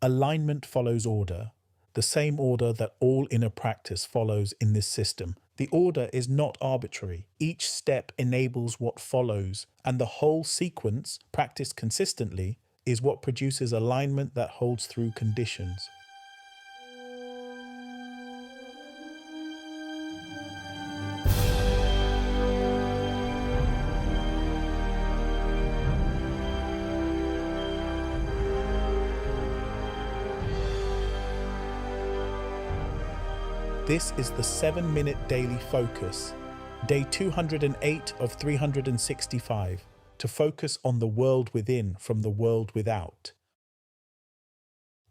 Alignment follows order, the same order that all inner practice follows in this system. The order is not arbitrary. Each step enables what follows, and the whole sequence, practiced consistently, is what produces alignment that holds through conditions. This is the 7-minute daily focus, day 208 of 365, to focus on the world within from the world without.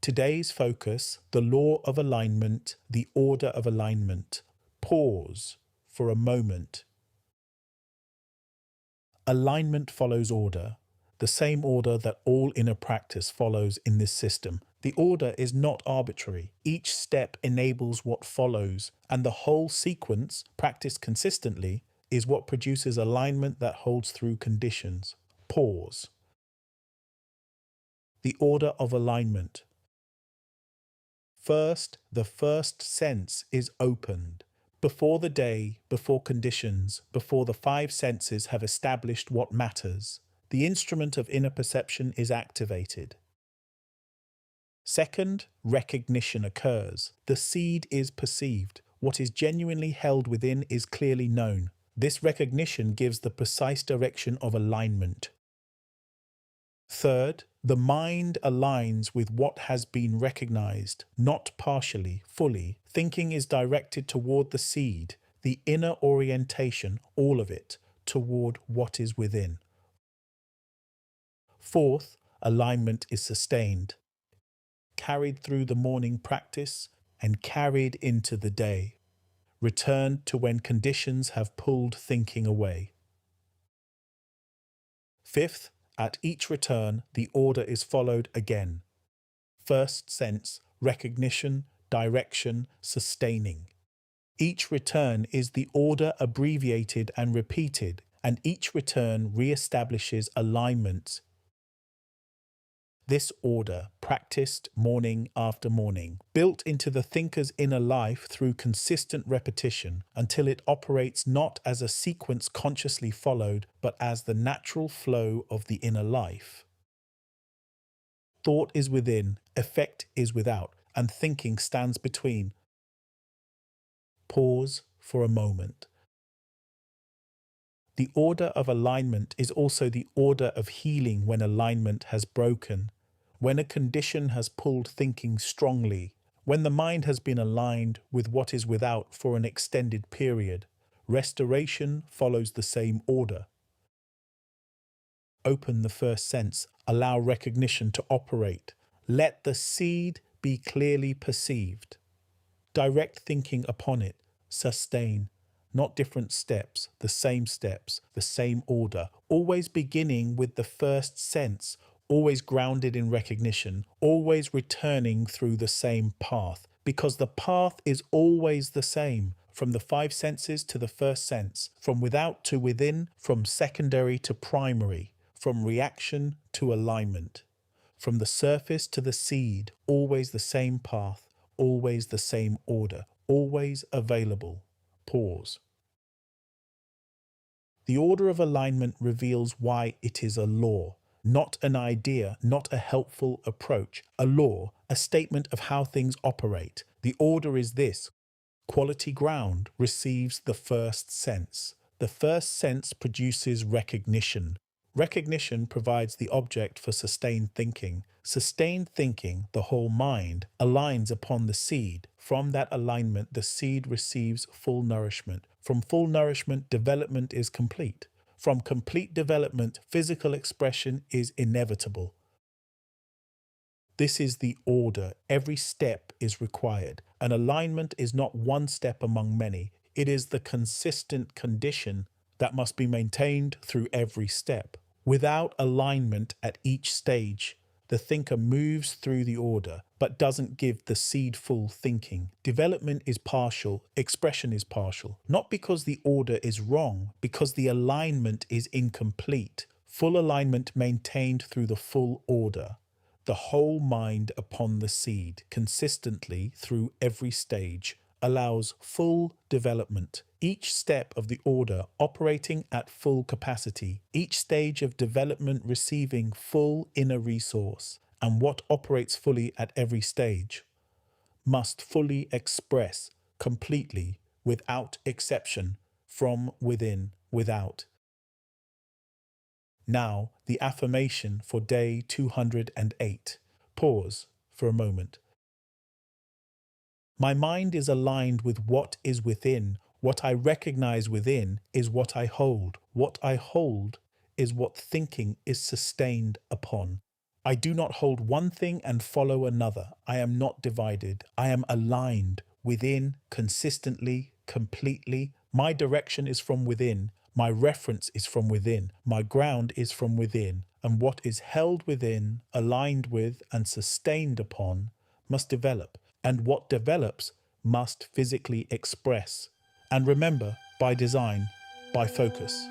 Today's focus, the law of alignment, the order of alignment. Pause for a moment. Alignment follows order, the same order that all inner practice follows in this system. The order is not arbitrary. Each step enables what follows, and the whole sequence, practiced consistently, is what produces alignment that holds through conditions. Pause. The order of alignment. First, the first sense is opened. Before the day, before conditions, before the 5 senses have established what matters, the instrument of inner perception is activated. Second, recognition occurs. The seed is perceived. What is genuinely held within is clearly known. This recognition gives the precise direction of alignment. Third, the mind aligns with what has been recognized, not partially, fully. Thinking is directed toward the seed, the inner orientation, all of it, toward what is within. Fourth, alignment is sustained, carried through the morning practice and carried into the day, returned to when conditions have pulled thinking away. Fifth, at each return, the order is followed again. First sense, recognition, direction, sustaining. Each return is the order abbreviated and repeated, and each return re-establishes alignment. This order, practiced morning after morning, built into the thinker's inner life through consistent repetition until it operates not as a sequence consciously followed, but as the natural flow of the inner life. Thought is within, effect is without, and thinking stands between. Pause for a moment. The order of alignment is also the order of healing when alignment has broken. When a condition has pulled thinking strongly, when the mind has been aligned with what is without for an extended period, restoration follows the same order. Open the first sense, allow recognition to operate. Let the seed be clearly perceived. Direct thinking upon it, sustain. Not different steps, the same order, always beginning with the first sense, always grounded in recognition, always returning through the same path, because the path is always the same, from the 5 senses to the first sense, from without to within, from secondary to primary, from reaction to alignment, from the surface to the seed, always the same path, always the same order, always available. Pause. The order of alignment reveals why it is a law. Not an idea, not a helpful approach, a law, a statement of how things operate. The order is this: quality ground receives the first sense. The first sense produces recognition. Recognition provides the object for sustained thinking. Sustained thinking, the whole mind, aligns upon the seed. From that alignment, the seed receives full nourishment. From full nourishment, development is complete. From complete development, physical expression is inevitable. This is the order. Every step is required. An alignment is not one step among many. It is the consistent condition that must be maintained through every step. Without alignment at each stage, the thinker moves through the order, but doesn't give the seed full thinking. Development is partial, expression is partial. Not because the order is wrong, because the alignment is incomplete. Full alignment maintained through the full order. The whole mind upon the seed, consistently through every stage, allows full development. Each step of the order operating at full capacity, each stage of development receiving full inner resource, and what operates fully at every stage must fully express completely, without exception, from within, without. Now, the affirmation for day 208. Pause for a moment. My mind is aligned with what is within. What I recognize within is what I hold. What I hold is what thinking is sustained upon. I do not hold one thing and follow another. I am not divided. I am aligned within, consistently, completely. My direction is from within. My reference is from within. My ground is from within. And what is held within, aligned with, and sustained upon must develop. And what develops must physically express. And remember, by design, by focus.